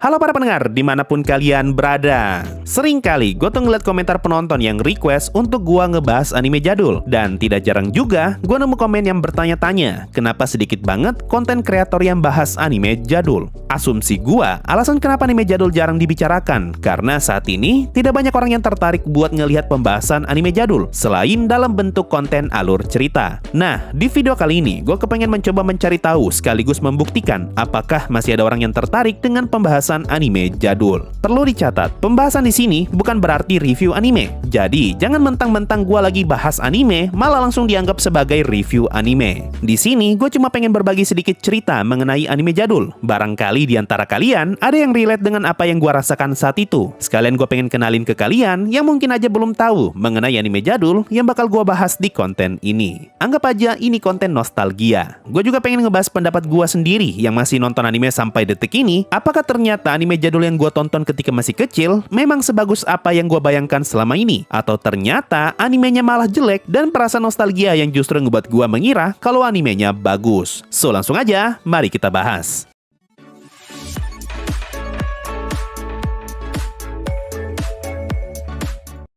Halo para pendengar, dimanapun kalian berada. Sering kali gue tuh ngeliat komentar penonton yang request untuk gue ngebahas anime jadul. Dan tidak jarang juga gue nemu komen yang bertanya-tanya, kenapa sedikit banget konten kreator yang bahas anime jadul. Asumsi gue, alasan kenapa anime jadul jarang dibicarakan, karena saat ini tidak banyak orang yang tertarik buat ngelihat pembahasan anime jadul, selain dalam bentuk konten alur cerita. Nah, di video kali ini gue kepengen mencoba mencari tahu sekaligus membuktikan apakah masih ada orang yang tertarik dengan pembahasan anime jadul. Perlu dicatat, pembahasan di sini bukan berarti review anime. Jadi, jangan mentang-mentang gue lagi bahas anime, malah langsung dianggap sebagai review anime. Di sini, gue cuma pengen berbagi sedikit cerita mengenai anime jadul. Barangkali di antara kalian ada yang relate dengan apa yang gue rasakan saat itu. Sekalian gue pengen kenalin ke kalian yang mungkin aja belum tahu mengenai anime jadul yang bakal gue bahas di konten ini. Anggap aja ini konten nostalgia. Gue juga pengen ngebahas pendapat gue sendiri yang masih nonton anime sampai detik ini. Apakah ternyata anime jadul yang gue tonton ketika masih kecil memang sebagus apa yang gue bayangkan selama ini? Atau ternyata animenya malah jelek dan perasaan nostalgia yang justru ngebuat gue mengira kalau animenya bagus? So langsung aja, mari kita bahas.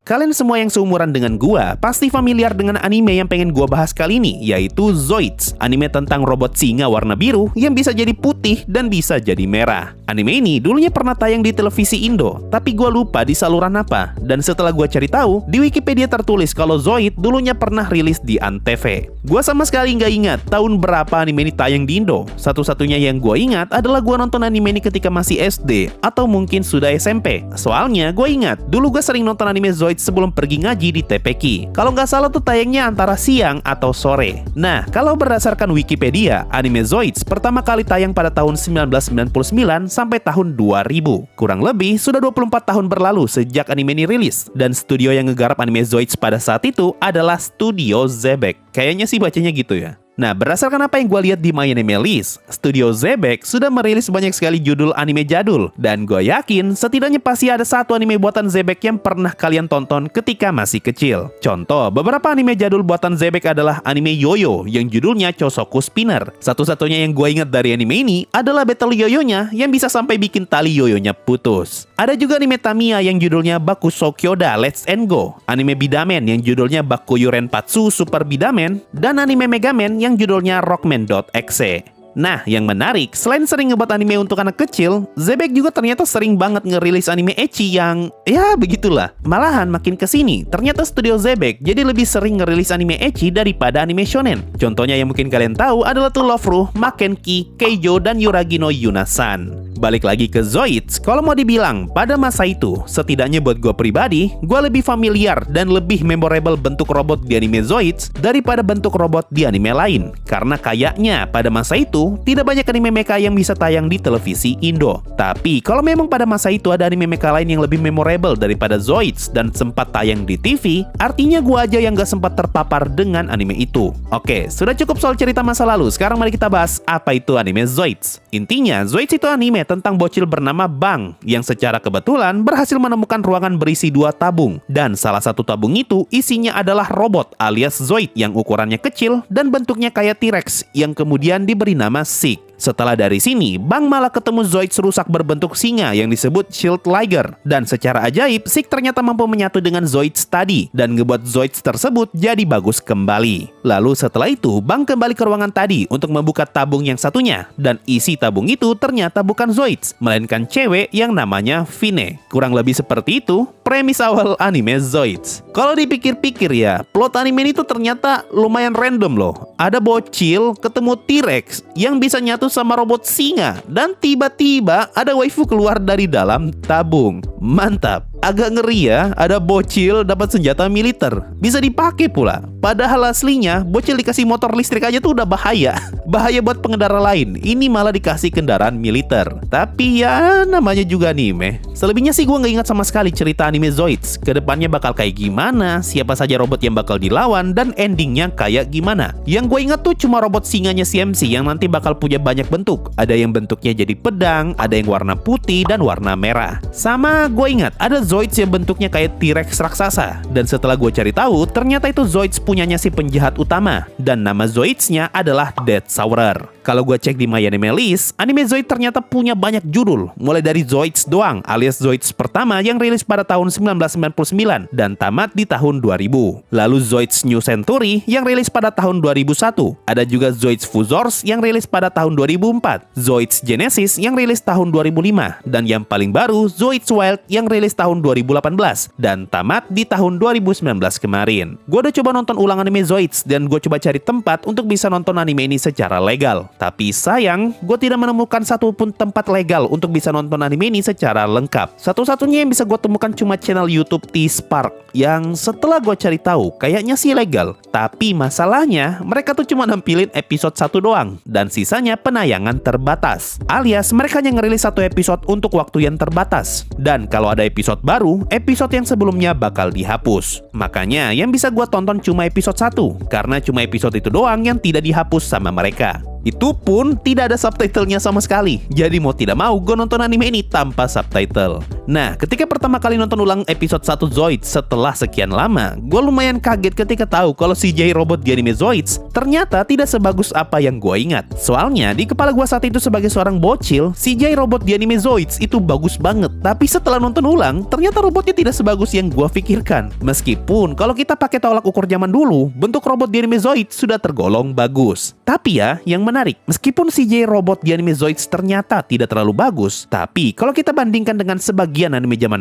Kalian semua yang seumuran dengan gua pasti familiar dengan anime yang pengen gua bahas kali ini, yaitu Zoids, anime tentang robot singa warna biru yang bisa jadi putih dan bisa jadi merah. Anime ini dulunya pernah tayang di televisi Indo, tapi gua lupa di saluran apa. Dan setelah gua cari tahu, di Wikipedia tertulis kalau Zoid dulunya pernah rilis di Antv. Gua sama sekali nggak ingat tahun berapa anime ini tayang di Indo. Satu-satunya yang gua ingat adalah gua nonton anime ini ketika masih SD atau mungkin sudah SMP. Soalnya gua ingat dulu gua sering nonton anime Zoid sebelum pergi ngaji di TPQ. Kalau nggak salah tuh tayangnya antara siang atau sore. Nah, kalau berdasarkan Wikipedia, anime Zoids pertama kali tayang pada tahun 1999 sampai tahun 2000. Kurang lebih sudah 24 tahun berlalu sejak anime ini rilis. Dan studio yang ngegarap anime Zoids pada saat itu adalah Studio Xebec. Kayaknya sih bacanya gitu ya. Nah, berdasarkan apa yang gue lihat di My Anime List, Studio Xebec sudah merilis banyak sekali judul anime jadul. Dan gue yakin setidaknya pasti ada satu anime buatan Xebec yang pernah kalian tonton ketika masih kecil. Contoh, beberapa anime jadul buatan Xebec adalah anime Yoyo yang judulnya Chosoku Spinner. Satu-satunya yang gue ingat dari anime ini adalah battle yoyonya yang bisa sampai bikin tali yoyonya putus. Ada juga anime Tamiya yang judulnya Bakusou Kyoda Let's and Go, anime Bidamen yang judulnya Bakuyu Renpatsu Super Bidamen, dan anime Megaman yang judulnya Rockman.exe. Nah, yang menarik, selain sering ngebuat anime untuk anak kecil, Xebec juga ternyata sering banget ngerilis anime ecchi yang, ya begitulah. Malahan makin kesini, ternyata studio Xebec jadi lebih sering ngerilis anime ecchi daripada anime shonen. Contohnya yang mungkin kalian tahu adalah tuh Love Ru, Makenki, Keijo, dan Yuragi no Yuna-san. Balik lagi ke Zoids, kalau mau dibilang, pada masa itu, setidaknya buat gue pribadi, gue lebih familiar dan lebih memorable bentuk robot di anime Zoids daripada bentuk robot di anime lain. Karena kayaknya pada masa itu, tidak banyak anime mecha yang bisa tayang di televisi Indo. Tapi kalau memang pada masa itu ada anime mecha lain yang lebih memorable daripada Zoids dan sempat tayang di TV, artinya gua aja yang gak sempat terpapar dengan anime itu. Oke, sudah cukup soal cerita masa lalu. Sekarang mari kita bahas apa itu anime Zoids. Intinya, Zoids itu anime tentang bocil bernama Bang yang secara kebetulan berhasil menemukan ruangan berisi 2 tabung. Dan salah satu tabung itu isinya adalah robot alias Zoid yang ukurannya kecil dan bentuknya kayak T-Rex yang kemudian diberi nama Sig. Setelah dari sini, Bang malah ketemu Zoids rusak berbentuk singa yang disebut Shield Liger. Dan secara ajaib, Sig ternyata mampu menyatu dengan Zoids tadi dan ngebuat Zoids tersebut jadi bagus kembali. Lalu setelah itu, Bang kembali ke ruangan tadi untuk membuka tabung yang satunya. Dan isi tabung itu ternyata bukan Zoids, melainkan cewek yang namanya Fine. Kurang lebih seperti itu premis awal anime Zoids. Kalau dipikir-pikir ya, plot anime ini tuh ternyata lumayan random loh. Ada bocil ketemu T-Rex yang bisa nyatu sama robot singa, dan tiba-tiba ada waifu keluar dari dalam tabung. Mantap. Agak ngeri ya, ada bocil dapat senjata militer, bisa dipakai pula. Padahal aslinya bocil dikasih motor listrik aja tuh udah bahaya. Bahaya buat pengendara lain, ini malah dikasih kendaraan militer. Tapi ya namanya juga anime. Selebihnya sih gue nggak ingat sama sekali cerita anime Zoids. Kedepannya bakal kayak gimana, siapa saja robot yang bakal dilawan, dan endingnya kayak gimana. Yang gue ingat tuh cuma robot singanya CMC yang nanti bakal punya banyak bentuk. Ada yang bentuknya jadi pedang, ada yang warna putih dan warna merah. Sama gue ingat ada Zoids yang bentuknya kayak T-Rex raksasa. Dan setelah gue cari tahu, ternyata itu Zoids punyanya si penjahat utama. Dan nama Zoids-nya adalah Deathsaurer. Kalau gue cek di MyAnimeList, anime Zoids ternyata punya banyak judul. Mulai dari Zoids doang, alias Zoids pertama yang rilis pada tahun 1999 dan tamat di tahun 2000. Lalu Zoids New Century yang rilis pada tahun 2001. Ada juga Zoids Fuzors yang rilis pada tahun 2004. Zoids Genesis yang rilis tahun 2005. Dan yang paling baru, Zoids Wild yang rilis tahun 2018. Dan tamat di tahun 2019 kemarin. Gue udah coba nonton ulang anime Zoids dan gue coba cari tempat untuk bisa nonton anime ini secara legal. Tapi sayang, gue tidak menemukan satupun tempat legal untuk bisa nonton anime ini secara lengkap. Satu-satunya yang bisa gue temukan cuma channel YouTube T-Spark, yang setelah gue cari tahu kayaknya sih legal. Tapi masalahnya, mereka tuh cuma nampilin episode 1 doang, dan sisanya penayangan terbatas. Alias mereka hanya ngerilis satu episode untuk waktu yang terbatas. Dan kalau ada episode baru, episode yang sebelumnya bakal dihapus. Makanya yang bisa gue tonton cuma episode 1, karena cuma episode itu doang yang tidak dihapus sama mereka. Itu pun tidak ada subtitlenya sama sekali. Jadi mau tidak mau gue nonton anime ini tanpa subtitle. Nah, ketika pertama kali nonton ulang episode 1 Zoids setelah sekian lama, gue lumayan kaget ketika tahu kalau CGI robot di anime Zoids ternyata tidak sebagus apa yang gue ingat. Soalnya di kepala gue saat itu sebagai seorang bocil, CGI robot di anime Zoids itu bagus banget. Tapi setelah nonton ulang, ternyata robotnya tidak sebagus yang gue pikirkan. Meskipun kalau kita pakai tolak ukur zaman dulu, bentuk robot di anime Zoids sudah tergolong bagus. Tapi ya, yang menarik, meskipun CGI robot di anime Zoids ternyata tidak terlalu bagus, tapi kalau kita bandingkan dengan sebagian anime zaman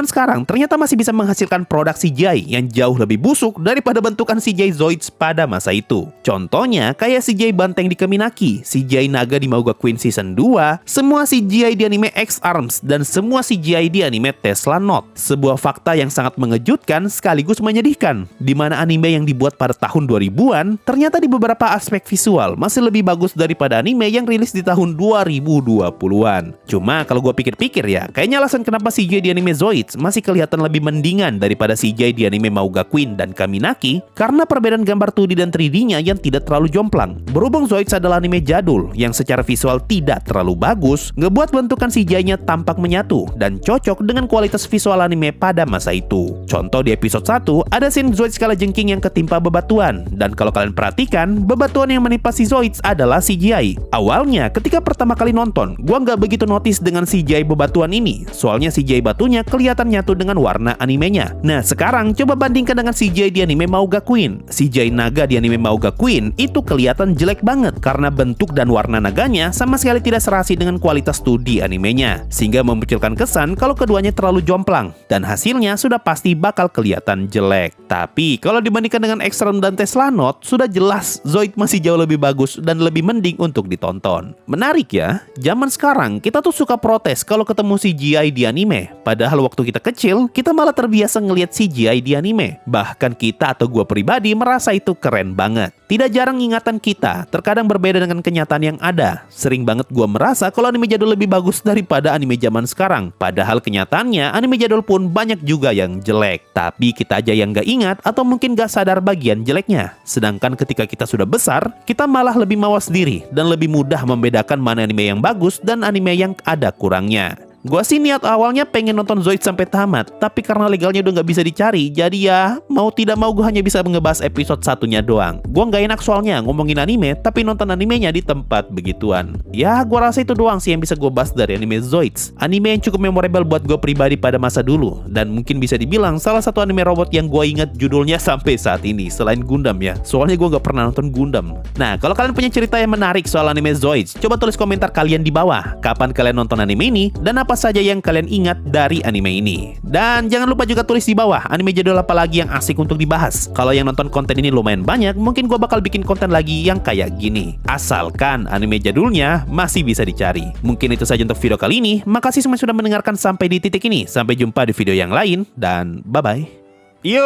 sekarang ternyata masih bisa menghasilkan produk CGI yang jauh lebih busuk daripada bentukan CGI Zoids pada masa itu. Contohnya kayak CGI Banteng di Keminaki, CGI Naga di Mauga Queen Season 2, semua CGI di anime X-Arms, dan semua CGI di anime Tesla Note. Sebuah fakta yang sangat mengejutkan sekaligus menyedihkan, di mana anime yang dibuat pada tahun 2000-an ternyata di beberapa aspek visual masih lebih bagus daripada anime yang rilis di tahun 2020-an. Cuma kalau gue pikir-pikir ya, kayaknya alasan kenapa CGI di anime Zoids masih kelihatan lebih mendingan daripada CGI di anime Mauga Queen dan Kaminaki karena perbedaan gambar 2D dan 3D-nya yang tidak terlalu jomplang. Berhubung Zoids adalah anime jadul yang secara visual tidak terlalu bagus, ngebuat bentukan CGI-nya tampak menyatu dan cocok dengan kualitas visual anime pada masa itu. Contoh di episode 1, ada scene Zoids kalajengking yang ketimpa bebatuan, dan kalau kalian perhatikan, bebatuan yang menimpa si Zoids adalah CGI. Awalnya, ketika pertama kali nonton, gua nggak begitu notice dengan CGI bebatuan ini, soalnya CGI batunya kelihatan nyatu dengan warna animenya. Nah, sekarang coba bandingkan dengan CGI di anime Mauga Queen. CGI naga di anime Mauga Queen itu kelihatan jelek banget karena bentuk dan warna naganya sama sekali tidak serasi dengan kualitas 2D animenya, sehingga memunculkan kesan kalau keduanya terlalu jomplang, dan hasilnya sudah pasti bakal kelihatan jelek. Tapi, kalau dibandingkan dengan X-Arm dan Tesla Note, sudah jelas Zoid masih jauh lebih bagus dan lebih mending untuk ditonton. Menarik ya, zaman sekarang kita tuh suka protes kalau ketemu CGI di anime. Padahal waktu kita kecil, kita malah terbiasa ngelihat CGI di anime. Bahkan kita atau gua pribadi merasa itu keren banget. Tidak jarang ingatan kita terkadang berbeda dengan kenyataan yang ada. Sering banget gua merasa kalau anime jadul lebih bagus daripada anime zaman sekarang. Padahal kenyataannya anime jadul pun banyak juga yang jelek. Tapi kita aja yang gak ingat atau mungkin gak sadar bagian jeleknya. Sedangkan ketika kita sudah besar, kita malah lebih mawas diri dan lebih mudah membedakan mana anime yang bagus dan anime yang ada kurangnya. Gua sih niat awalnya pengen nonton Zoid sampai tamat, tapi karena legalnya udah nggak bisa dicari, jadi ya mau tidak mau gua hanya bisa ngebahas episode satunya doang. Gua nggak enak soalnya ngomongin anime, tapi nonton animenya di tempat begituan. Ya, gua rasa itu doang sih yang bisa gua bahas dari anime Zoids. Anime yang cukup memorable buat gua pribadi pada masa dulu, dan mungkin bisa dibilang salah satu anime robot yang gua ingat judulnya sampai saat ini, selain Gundam ya. Soalnya gua nggak pernah nonton Gundam. Nah, kalau kalian punya cerita yang menarik soal anime Zoids, coba tulis komentar kalian di bawah. Kapan kalian nonton anime ini, dan apa saja yang kalian ingat dari anime ini. Dan jangan lupa juga tulis di bawah anime jadul apa lagi yang asik untuk dibahas. Kalau yang nonton konten ini lumayan banyak, mungkin gue bakal bikin konten lagi yang kayak gini. Asalkan anime jadulnya masih bisa dicari. Mungkin itu saja untuk video kali ini. Makasih semua sudah mendengarkan sampai di titik ini. Sampai jumpa di video yang lain, dan bye-bye. Yo,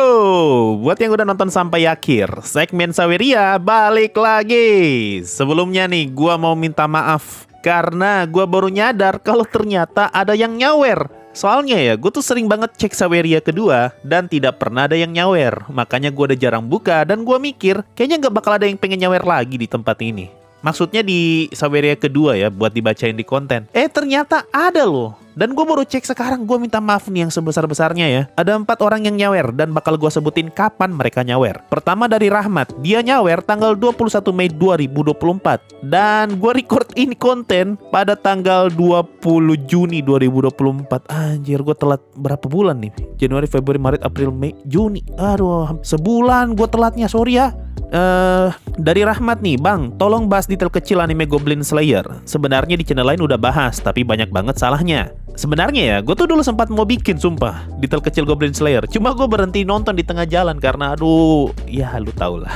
buat yang udah nonton sampai akhir, segmen Saweria balik lagi. Sebelumnya nih, gua mau minta maaf karena gua baru nyadar kalau ternyata ada yang nyawer. Soalnya ya, gue tuh sering banget cek Saweria kedua dan tidak pernah ada yang nyawer. Makanya gue udah jarang buka dan gue mikir kayaknya nggak bakal ada yang pengen nyawer lagi di tempat ini. Maksudnya di Saweria kedua ya, buat dibacain di konten. Ternyata ada loh. Dan gue baru cek sekarang, gue minta maaf nih yang sebesar-besarnya ya. Ada 4 orang yang nyawer dan bakal gue sebutin kapan mereka nyawer. Pertama dari Rahmat, dia nyawer tanggal 21 Mei 2024. Dan gue record ini konten pada tanggal 20 Juni 2024. Anjir, gue telat berapa bulan nih? Januari, Februari, Maret, April, Mei, Juni. Aduh, sebulan gue telatnya, sorry ya. Dari Rahmat nih, Bang, tolong bahas detail kecil anime Goblin Slayer. Sebenarnya di channel lain udah bahas, tapi banyak banget salahnya. Sebenarnya ya, gue tuh dulu sempat mau bikin, sumpah, detail kecil Goblin Slayer. Cuma gue berhenti nonton di tengah jalan karena aduh, ya lu tau lah.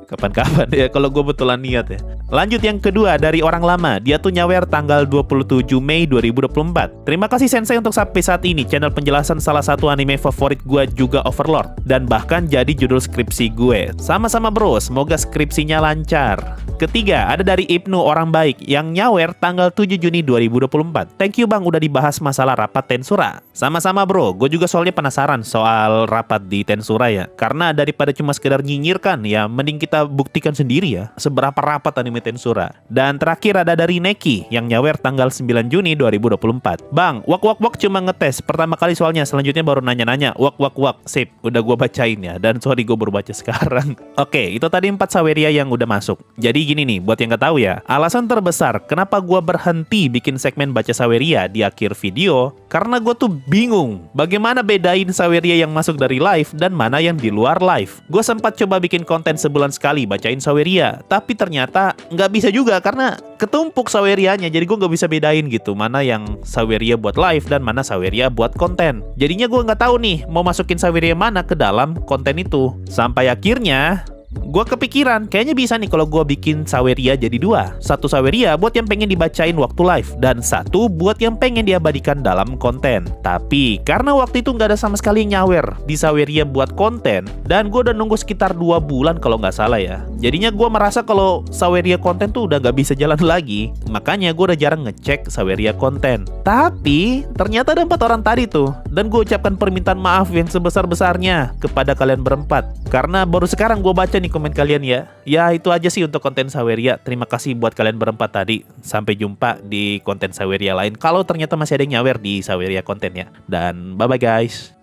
Kapan-kapan ya kalau gue betulan niat ya. Lanjut yang kedua dari orang lama. Dia tuh nyawer tanggal 27 Mei 2024. Terima kasih Sensei untuk sampai saat ini. Channel penjelasan salah satu anime favorit gue juga Overlord. Dan bahkan jadi judul skripsi gue. Sama-sama bro, semoga skripsinya lancar. Ketiga, ada dari Ibnu orang baik yang nyawer tanggal 7 Juni 2024. Thank you bang udah dibahas masalah rapat Tensura. Sama-sama bro, gue juga soalnya penasaran soal rapat di Tensura ya. Karena daripada cuma sekedar nyinyirkan ya, mending kita buktikan sendiri ya seberapa rapat anime Tensura. Dan terakhir ada dari Neki yang nyawer tanggal 9 Juni 2024. Bang, wak cuma ngetes pertama kali soalnya, selanjutnya baru nanya-nanya. Wak, sip, udah gue bacain ya. Dan sorry gue baru baca sekarang. Oke, itu tadi 4 Saweria yang udah masuk. Jadi gini nih, buat yang nggak tahu ya, alasan terbesar kenapa gue berhenti bikin segmen baca Saweria di akhir video, karena gue tuh bingung bagaimana bedain Saweria yang masuk dari live dan mana yang di luar live. Gue sempat coba bikin konten sebulan sekali bacain Saweria, tapi ternyata nggak bisa juga karena ketumpuk Sawerianya, jadi gue nggak bisa bedain gitu mana yang Saweria buat live dan mana Saweria buat konten. Jadinya gue nggak tahu nih mau masukin Saweria mana ke dalam konten itu. Sampai akhirnya gue kepikiran, kayaknya bisa nih kalau gue bikin Saweria jadi 2. Satu Saweria buat yang pengen dibacain waktu live, dan satu buat yang pengen diabadikan dalam konten. Tapi karena waktu itu nggak ada sama sekali yang nyawer di Saweria buat konten, dan gue udah nunggu sekitar 2 bulan kalau nggak salah ya. Jadinya gue merasa kalau Saweria konten tuh udah nggak bisa jalan lagi. Makanya gue udah jarang ngecek Saweria konten. Tapi ternyata ada 4 orang tadi tuh, dan gue ucapkan permintaan maaf yang sebesar-besarnya kepada kalian berempat. Karena baru sekarang gue baca nih komen kalian ya. Ya itu aja sih untuk konten Saweria. Terima kasih buat kalian berempat tadi. Sampai jumpa di konten Saweria lain kalau ternyata masih ada yang nyawer di Saweria konten ya. Dan bye bye guys.